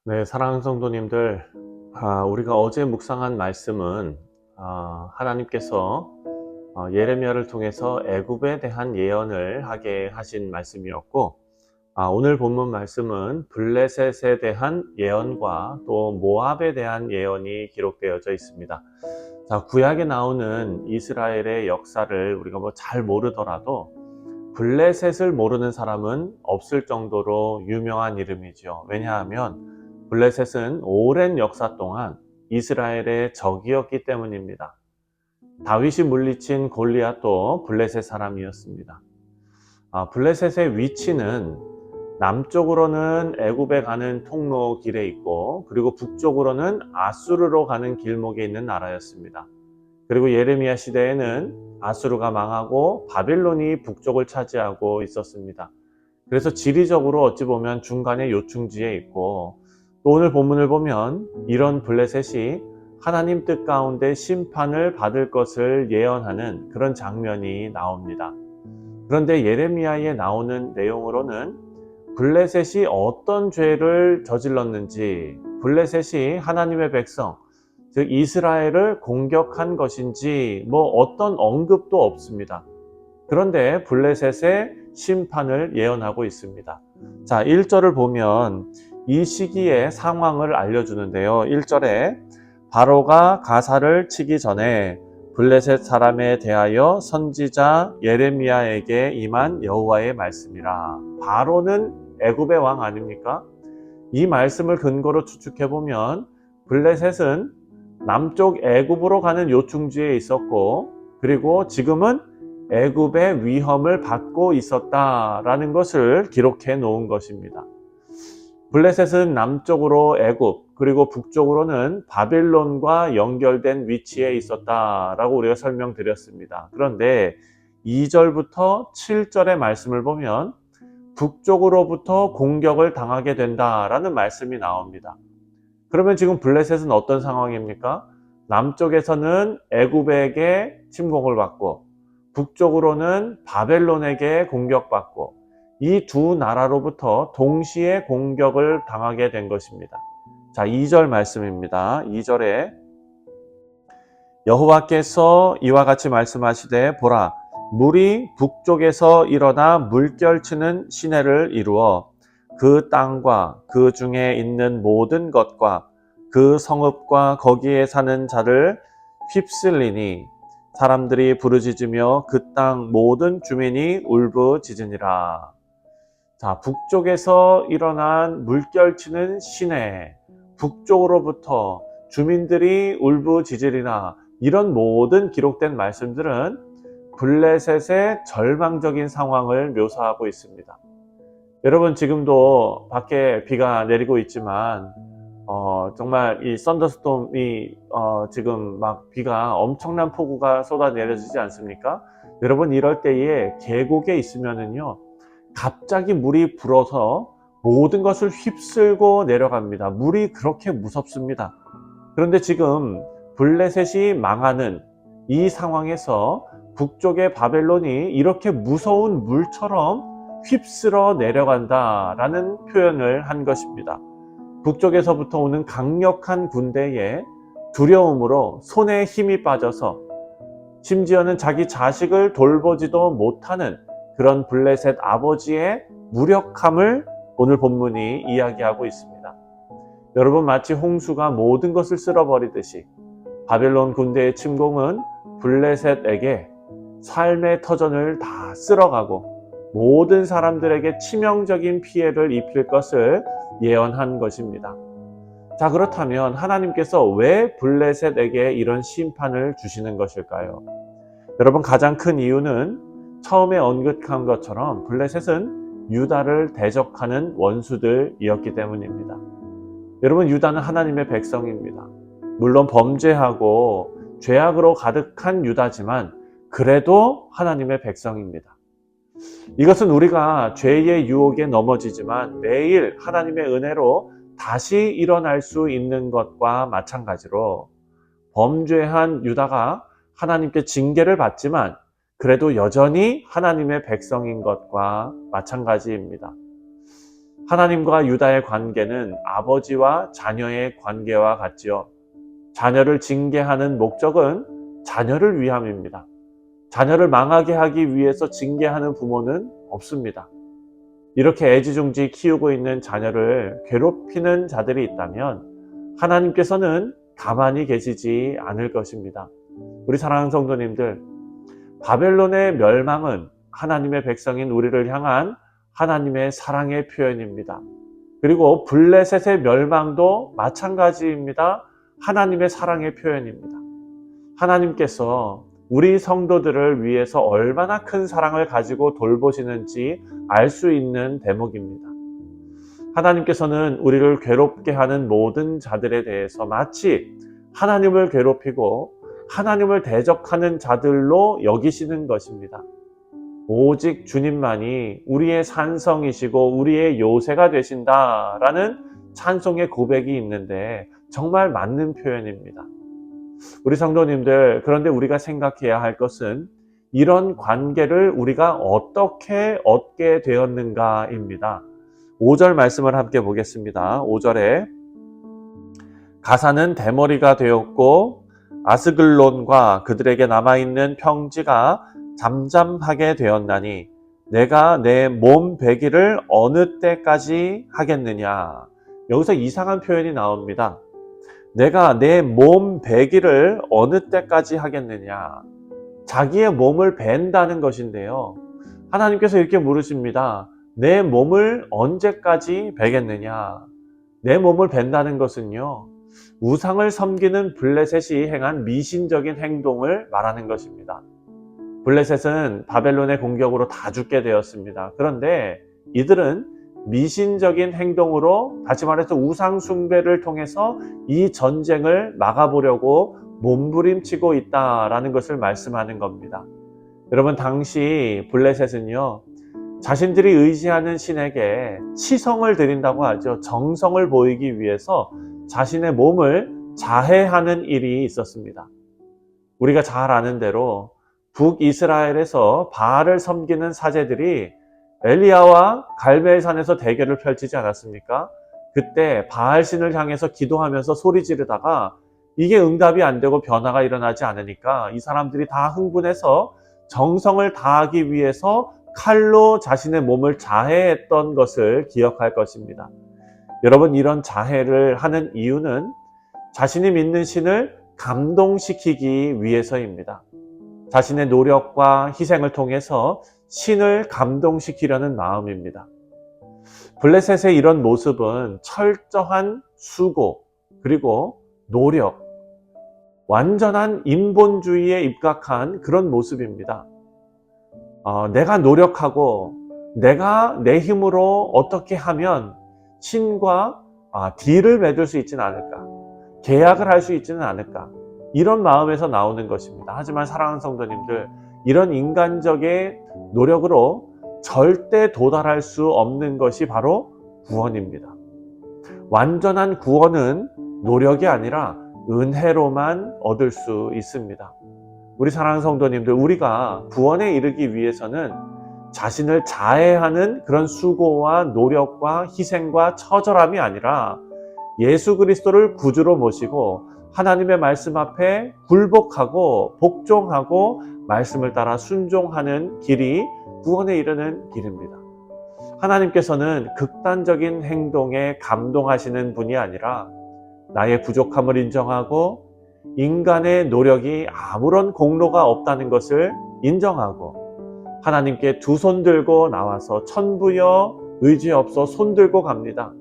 네, 사랑하는 성도님들, 우리가 어제 묵상한 말씀은 하나님께서 예레미야를 통해서 애굽에 대한 예언을 하게 하신 말씀이었고, 오늘 본문 말씀은 블레셋에 대한 예언과 또 모압에 대한 예언이 기록되어져 있습니다. 자, 구약에 나오는 이스라엘의 역사를 우리가 뭐 잘 모르더라도 블레셋을 모르는 사람은 없을 정도로 유명한 이름이죠. 왜냐하면 블레셋은 오랜 역사 동안 이스라엘의 적이었기 때문입니다. 다윗이 물리친 골리앗도 블레셋 사람이었습니다. 블레셋의 위치는 남쪽으로는 애굽에 가는 통로 길에 있고, 그리고 북쪽으로는 아수르로 가는 길목에 있는 나라였습니다. 그리고 예레미야 시대에는 아수르가 망하고 바빌론이 북쪽을 차지하고 있었습니다. 그래서 지리적으로 어찌 보면 중간에 요충지에 있고, 또 오늘 본문을 보면 이런 블레셋이 하나님 뜻 가운데 심판을 받을 것을 예언하는 그런 장면이 나옵니다. 그런데 예레미야에 나오는 내용으로는 블레셋이 어떤 죄를 저질렀는지, 블레셋이 하나님의 백성, 즉 이스라엘을 공격한 것인지 뭐 어떤 언급도 없습니다. 그런데 블레셋의 심판을 예언하고 있습니다. 자, 1절을 보면 이 시기의 상황을 알려주는데요. 1절에 바로가 가사를 치기 전에 블레셋 사람에 대하여 선지자 예레미야에게 임한 여호와의 말씀이라. 바로는 애굽의 왕 아닙니까? 이 말씀을 근거로 추측해보면 블레셋은 남쪽 애굽으로 가는 요충지에 있었고, 그리고 지금은 애굽의 위험을 받고 있었다라는 것을 기록해 놓은 것입니다. 블레셋은 남쪽으로 애굽, 그리고 북쪽으로는 바벨론과 연결된 위치에 있었다라고 우리가 설명드렸습니다. 그런데 2절부터 7절의 말씀을 보면 북쪽으로부터 공격을 당하게 된다라는 말씀이 나옵니다. 그러면 지금 블레셋은 어떤 상황입니까? 남쪽에서는 애굽에게 침공을 받고, 북쪽으로는 바벨론에게 공격받고, 이 두 나라로부터 동시에 공격을 당하게 된 것입니다. 자, 2절 말씀입니다. 2절에 여호와께서 이와 같이 말씀하시되 보라, 물이 북쪽에서 일어나 물결치는 시내를 이루어 그 땅과 그 중에 있는 모든 것과 그 성읍과 거기에 사는 자를 휩쓸리니 사람들이 부르짖으며 그 땅 모든 주민이 울부짖으니라. 자, 북쪽에서 일어난 물결치는 시내, 북쪽으로부터 주민들이 울부짖으리나, 이런 모든 기록된 말씀들은 블레셋의 절망적인 상황을 묘사하고 있습니다. 여러분, 지금도 밖에 비가 내리고 있지만 정말 이 썬더스톰이 지금 막 비가 엄청난 폭우가 쏟아내려지지 않습니까? 여러분, 이럴 때에 계곡에 있으면은요, 갑자기 물이 불어서 모든 것을 휩쓸고 내려갑니다. 물이 그렇게 무섭습니다. 그런데 지금 블레셋이 망하는 이 상황에서 북쪽의 바벨론이 이렇게 무서운 물처럼 휩쓸어 내려간다라는 표현을 한 것입니다. 북쪽에서부터 오는 강력한 군대에 두려움으로 손에 힘이 빠져서 심지어는 자기 자식을 돌보지도 못하는 그런 블레셋 아버지의 무력함을 오늘 본문이 이야기하고 있습니다. 여러분, 마치 홍수가 모든 것을 쓸어버리듯이 바벨론 군대의 침공은 블레셋에게 삶의 터전을 다 쓸어가고 모든 사람들에게 치명적인 피해를 입힐 것을 예언한 것입니다. 자, 그렇다면 하나님께서 왜 블레셋에게 이런 심판을 주시는 것일까요? 여러분, 가장 큰 이유는 처음에 언급한 것처럼 블레셋은 유다를 대적하는 원수들이었기 때문입니다. 여러분, 유다는 하나님의 백성입니다. 물론 범죄하고 죄악으로 가득한 유다지만 그래도 하나님의 백성입니다. 이것은 우리가 죄의 유혹에 넘어지지만 매일 하나님의 은혜로 다시 일어날 수 있는 것과 마찬가지로 범죄한 유다가 하나님께 징계를 받지만 그래도 여전히 하나님의 백성인 것과 마찬가지입니다. 하나님과 유다의 관계는 아버지와 자녀의 관계와 같지요. 자녀를 징계하는 목적은 자녀를 위함입니다. 자녀를 망하게 하기 위해서 징계하는 부모는 없습니다. 이렇게 애지중지 키우고 있는 자녀를 괴롭히는 자들이 있다면 하나님께서는 가만히 계시지 않을 것입니다. 우리 사랑하는 성도님들, 바벨론의 멸망은 하나님의 백성인 우리를 향한 하나님의 사랑의 표현입니다. 그리고 블레셋의 멸망도 마찬가지입니다. 하나님의 사랑의 표현입니다. 하나님께서 우리 성도들을 위해서 얼마나 큰 사랑을 가지고 돌보시는지 알 수 있는 대목입니다. 하나님께서는 우리를 괴롭게 하는 모든 자들에 대해서 마치 하나님을 괴롭히고 하나님을 대적하는 자들로 여기시는 것입니다. 오직 주님만이 우리의 산성이시고 우리의 요새가 되신다라는 찬송의 고백이 있는데 정말 맞는 표현입니다. 우리 성도님들, 그런데 우리가 생각해야 할 것은 이런 관계를 우리가 어떻게 얻게 되었는가입니다. 5절 말씀을 함께 보겠습니다. 5절에 가사는 대머리가 되었고 아스글론과 그들에게 남아있는 평지가 잠잠하게 되었나니 내가 내 몸 배기를 어느 때까지 하겠느냐. 여기서 이상한 표현이 나옵니다. 내가 내 몸 배기를 어느 때까지 하겠느냐. 자기의 몸을 벤다는 것인데요. 하나님께서 이렇게 물으십니다. 내 몸을 언제까지 베겠느냐. 내 몸을 벤다는 것은요, 우상을 섬기는 블레셋이 행한 미신적인 행동을 말하는 것입니다. 블레셋은 바벨론의 공격으로 다 죽게 되었습니다. 그런데 이들은 미신적인 행동으로, 다시 말해서 우상 숭배를 통해서 이 전쟁을 막아보려고 몸부림치고 있다라는 것을 말씀하는 겁니다. 여러분, 당시 블레셋은요, 자신들이 의지하는 신에게 치성을 드린다고 하죠. 정성을 보이기 위해서 자신의 몸을 자해하는 일이 있었습니다. 우리가 잘 아는 대로 북이스라엘에서 바알을 섬기는 사제들이 엘리야와 갈멜산에서 대결을 펼치지 않았습니까? 그때 바알신을 향해서 기도하면서 소리 지르다가 이게 응답이 안 되고 변화가 일어나지 않으니까 이 사람들이 다 흥분해서 정성을 다하기 위해서 칼로 자신의 몸을 자해했던 것을 기억할 것입니다. 여러분, 이런 자해를 하는 이유는 자신이 믿는 신을 감동시키기 위해서입니다. 자신의 노력과 희생을 통해서 신을 감동시키려는 마음입니다. 블레셋의 이런 모습은 철저한 수고, 그리고 노력, 완전한 인본주의에 입각한 그런 모습입니다. 내가 노력하고 내가 내 힘으로 어떻게 하면 신과 딜을 맺을 수 있지는 않을까, 계약을 할 수 있지는 않을까, 이런 마음에서 나오는 것입니다. 하지만 사랑하는 성도님들, 이런 인간적인 노력으로 절대 도달할 수 없는 것이 바로 구원입니다. 완전한 구원은 노력이 아니라 은혜로만 얻을 수 있습니다. 우리 사랑하는 성도님들, 우리가 구원에 이르기 위해서는 자신을 자해하는 그런 수고와 노력과 희생과 처절함이 아니라 예수 그리스도를 구주로 모시고 하나님의 말씀 앞에 굴복하고 복종하고 말씀을 따라 순종하는 길이 구원에 이르는 길입니다. 하나님께서는 극단적인 행동에 감동하시는 분이 아니라 나의 부족함을 인정하고 인간의 노력이 아무런 공로가 없다는 것을 인정하고 하나님께 두 손 들고 나와서 천부여 의지없어 손 들고 갑니다.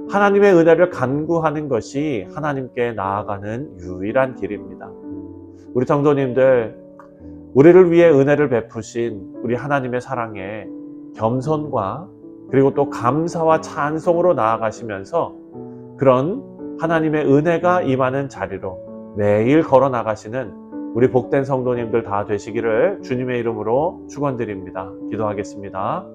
하나님의 은혜를 간구하는 것이 하나님께 나아가는 유일한 길입니다. 우리 성도님들, 우리를 위해 은혜를 베푸신 우리 하나님의 사랑에 겸손과 그리고 또 감사와 찬송으로 나아가시면서 그런 하나님의 은혜가 임하는 자리로 매일 걸어 나가시는 우리 복된 성도님들 다 되시기를 주님의 이름으로 축원드립니다. 기도하겠습니다.